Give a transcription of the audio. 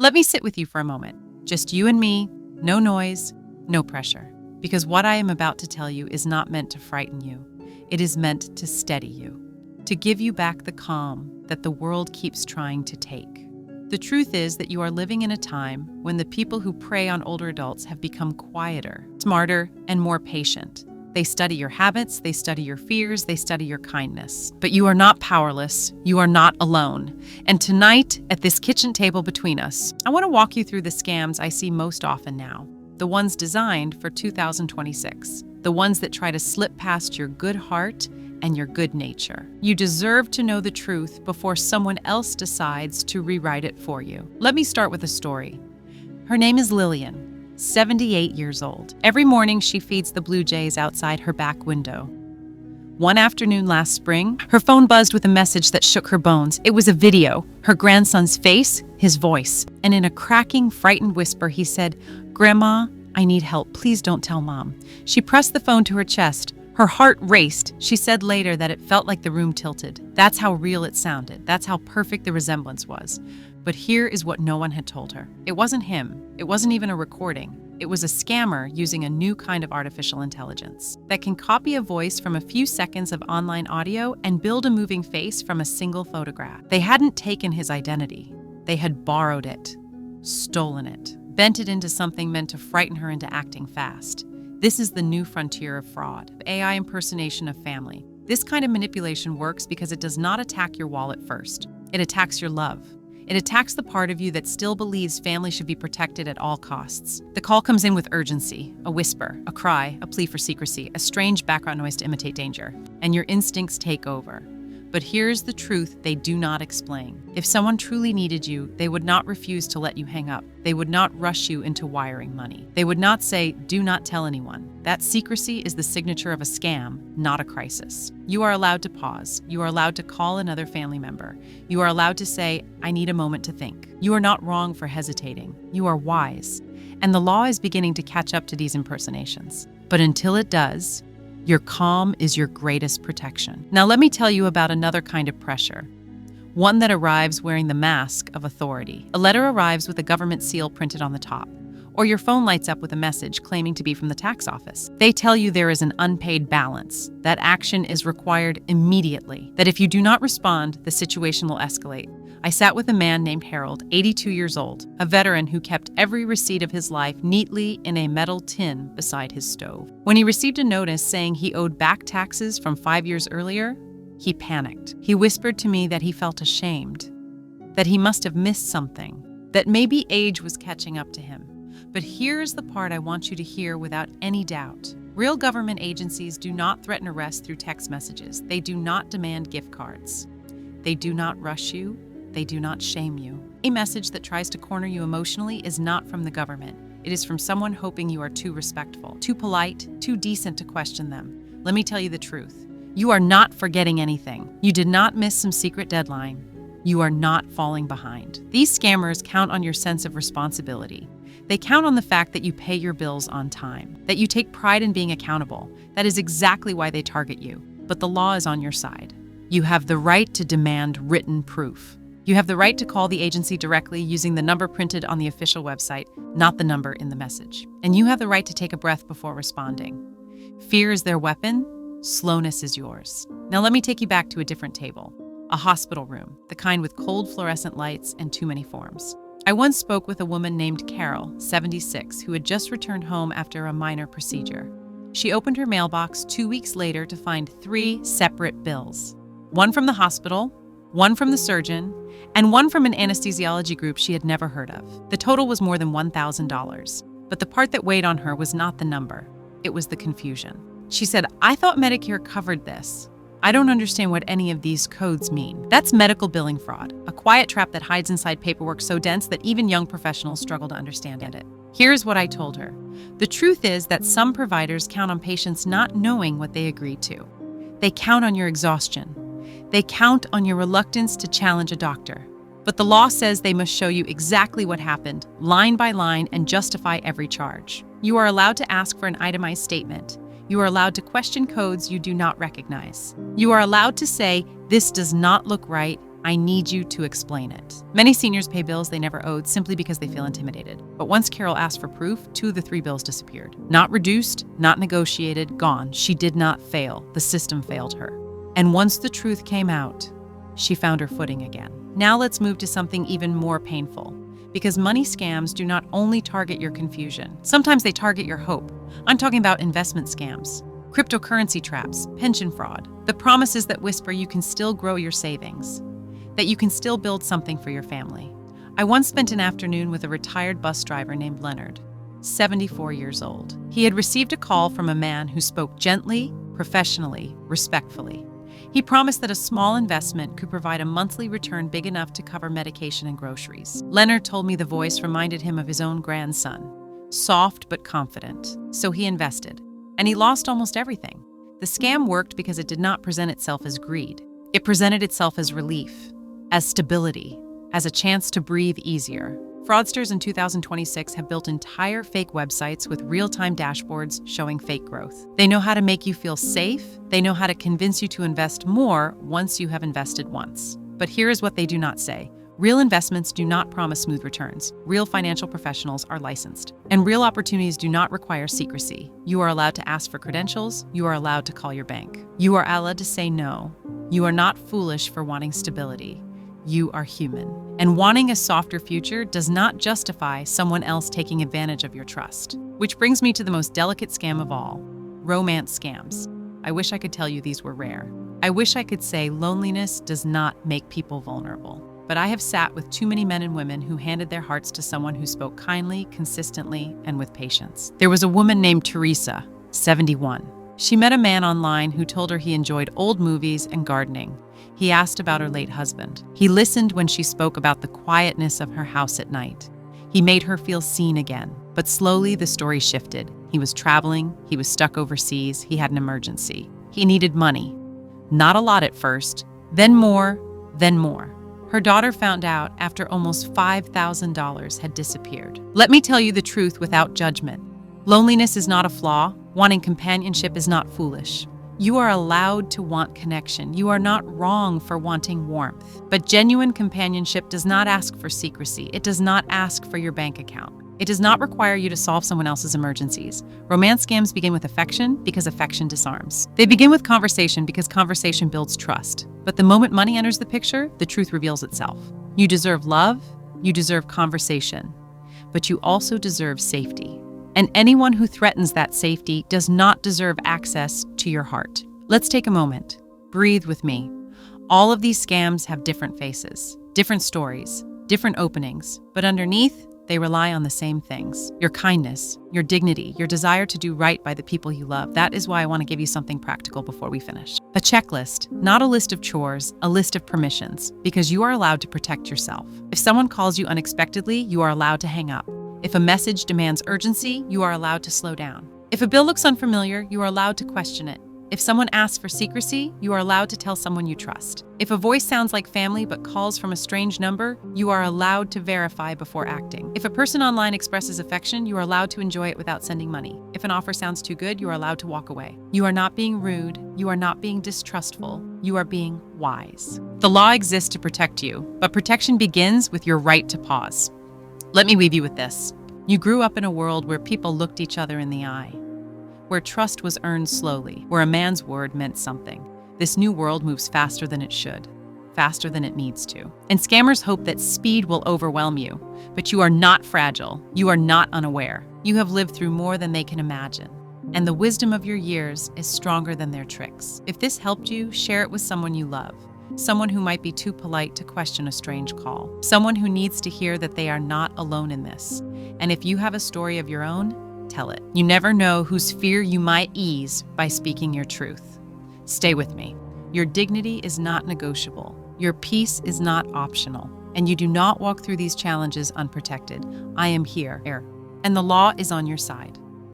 Let me sit with you for a moment. Just you and me, no noise, no pressure. Because what I am about to tell you is not meant to frighten you. It is meant to steady you, to give you back the calm that the world keeps trying to take. The truth is that you are living in a time when the people who prey on older adults have become quieter, smarter, and more patient. They study your habits, they study your fears, they study your kindness. But you are not powerless, you are not alone. And tonight, at this kitchen table between us, I want to walk you through the scams I see most often now. The ones designed for 2026. The ones that try to slip past your good heart and your good nature. You deserve to know the truth before someone else decides to rewrite it for you. Let me start with a story. Her name is Lillian, 78 years old. Every morning she feeds the blue jays outside her back window. One afternoon last spring, her phone buzzed with a message that shook her bones. It was a video, her grandson's face, his voice. And in a cracking, frightened whisper, he said, "Grandma, I need help. Please don't tell Mom." She pressed the phone to her chest. Her heart raced. She said later that it felt like the room tilted. That's how real it sounded. That's how perfect the resemblance was. But here is what no one had told her. It wasn't him. It wasn't even a recording. It was a scammer using a new kind of artificial intelligence that can copy a voice from a few seconds of online audio and build a moving face from a single photograph. They hadn't taken his identity. They had borrowed it, stolen it, bent it into something meant to frighten her into acting fast. This is the new frontier of fraud, AI impersonation of family. This kind of manipulation works because it does not attack your wallet first. It attacks your love. It attacks the part of you that still believes family should be protected at all costs. The call comes in with urgency, a whisper, a cry, a plea for secrecy, a strange background noise to imitate danger, and your instincts take over. But here's the truth they do not explain. If someone truly needed you, they would not refuse to let you hang up. They would not rush you into wiring money. They would not say, "Do not tell anyone." That secrecy is the signature of a scam, not a crisis. You are allowed to pause. You are allowed to call another family member. You are allowed to say, "I need a moment to think." You are not wrong for hesitating. You are wise. And the law is beginning to catch up to these impersonations. But until it does, your calm is your greatest protection. Now let me tell you about another kind of pressure. One that arrives wearing the mask of authority. A letter arrives with a government seal printed on the top. Or your phone lights up with a message claiming to be from the tax office. They tell you there is an unpaid balance, that action is required immediately, that if you do not respond, the situation will escalate. I sat with a man named Harold, 82 years old, a veteran who kept every receipt of his life neatly in a metal tin beside his stove. When he received a notice saying he owed back taxes from 5 years earlier, he panicked. He whispered to me that he felt ashamed, that he must have missed something, that maybe age was catching up to him. But here's the part I want you to hear without any doubt. Real government agencies do not threaten arrest through text messages. They do not demand gift cards. They do not rush you. They do not shame you. A message that tries to corner you emotionally is not from the government. It is from someone hoping you are too respectful, too polite, too decent to question them. Let me tell you the truth. You are not forgetting anything. You did not miss some secret deadline. You are not falling behind. These scammers count on your sense of responsibility. They count on the fact that you pay your bills on time, that you take pride in being accountable. That is exactly why they target you. But the law is on your side. You have the right to demand written proof. You have the right to call the agency directly using the number printed on the official website, not the number in the message. And you have the right to take a breath before responding. Fear is their weapon. Slowness is yours. Now let me take you back to a different table. A hospital room, the kind with cold fluorescent lights and too many forms. I once spoke with a woman named Carol, 76, who had just returned home after a minor procedure. She opened her mailbox 2 weeks later to find 3 separate bills. One from the hospital, one from the surgeon, and one from an anesthesiology group she had never heard of. The total was more than $1,000. But the part that weighed on her was not the number. It was the confusion. She said, "I thought Medicare covered this. I don't understand what any of these codes mean." That's medical billing fraud, a quiet trap that hides inside paperwork so dense that even young professionals struggle to understand it. Here's what I told her. The truth is that some providers count on patients not knowing what they agreed to. They count on your exhaustion. They count on your reluctance to challenge a doctor. But the law says they must show you exactly what happened, line by line, and justify every charge. You are allowed to ask for an itemized statement. You are allowed to question codes you do not recognize. You are allowed to say, "This does not look right. I need you to explain it. Many seniors pay bills they never owed simply because they feel intimidated. But once Carol asked for proof, 2 of the 3 bills disappeared. Not reduced, not negotiated, gone. She did not fail. The system failed her. And once the truth came out, she found her footing again. Now let's move to something even more painful. Because money scams do not only target your confusion, sometimes they target your hope. I'm talking about investment scams, cryptocurrency traps, pension fraud, the promises that whisper you can still grow your savings, that you can still build something for your family. I once spent an afternoon with a retired bus driver named Leonard, 74 years old. He had received a call from a man who spoke gently, professionally, respectfully. He promised that a small investment could provide a monthly return big enough to cover medication and groceries. Leonard told me the voice reminded him of his own grandson, soft but confident. So he invested, and he lost almost everything. The scam worked because it did not present itself as greed. It presented itself as relief, as stability, as a chance to breathe easier. Fraudsters in 2026 have built entire fake websites with real-time dashboards showing fake growth. They know how to make you feel safe. They know how to convince you to invest more once you have invested once. But here is what they do not say. Real investments do not promise smooth returns. Real financial professionals are licensed. And real opportunities do not require secrecy. You are allowed to ask for credentials. You are allowed to call your bank. You are allowed to say no. You are not foolish for wanting stability. You are human. And wanting a softer future does not justify someone else taking advantage of your trust. Which brings me to the most delicate scam of all, romance scams. I wish I could tell you these were rare. I wish I could say loneliness does not make people vulnerable. But I have sat with too many men and women who handed their hearts to someone who spoke kindly, consistently, and with patience. There was a woman named Teresa, 71. She met a man online who told her he enjoyed old movies and gardening. He asked about her late husband. He listened when she spoke about the quietness of her house at night. He made her feel seen again. But slowly the story shifted. He was traveling, he was stuck overseas, he had an emergency. He needed money. Not a lot at first, then more, then more. Her daughter found out after almost $5,000 had disappeared. Let me tell you the truth without judgment. Loneliness is not a flaw. Wanting companionship is not foolish. You are allowed to want connection. You are not wrong for wanting warmth. But genuine companionship does not ask for secrecy. It does not ask for your bank account. It does not require you to solve someone else's emergencies. Romance scams begin with affection because affection disarms. They begin with conversation because conversation builds trust. But the moment money enters the picture, the truth reveals itself. You deserve love, you deserve conversation, but you also deserve safety. And anyone who threatens that safety does not deserve access to your heart. Let's take a moment. Breathe with me. All of these scams have different faces, different stories, different openings, but underneath, they rely on the same things. Your kindness, your dignity, your desire to do right by the people you love. That is why I want to give you something practical before we finish. A checklist, not a list of chores, a list of permissions, because you are allowed to protect yourself. If someone calls you unexpectedly, you are allowed to hang up. If a message demands urgency, you are allowed to slow down. If a bill looks unfamiliar, you are allowed to question it. If someone asks for secrecy, you are allowed to tell someone you trust. If a voice sounds like family but calls from a strange number, you are allowed to verify before acting. If a person online expresses affection, you are allowed to enjoy it without sending money. If an offer sounds too good, you are allowed to walk away. You are not being rude. You are not being distrustful. You are being wise. The law exists to protect you, but protection begins with your right to pause. Let me leave you with this. You grew up in a world where people looked each other in the eye, where trust was earned slowly, where a man's word meant something. This new world moves faster than it should, faster than it needs to. And scammers hope that speed will overwhelm you, but you are not fragile. You are not unaware. You have lived through more than they can imagine. And the wisdom of your years is stronger than their tricks. If this helped you, share it with someone you love. Someone who might be too polite to question a strange call. Someone who needs to hear that they are not alone in this. And if you have a story of your own, tell it. You never know whose fear you might ease by speaking your truth. Stay with me. Your dignity is not negotiable. Your peace is not optional. And you do not walk through these challenges unprotected. I am here, and the law is on your side.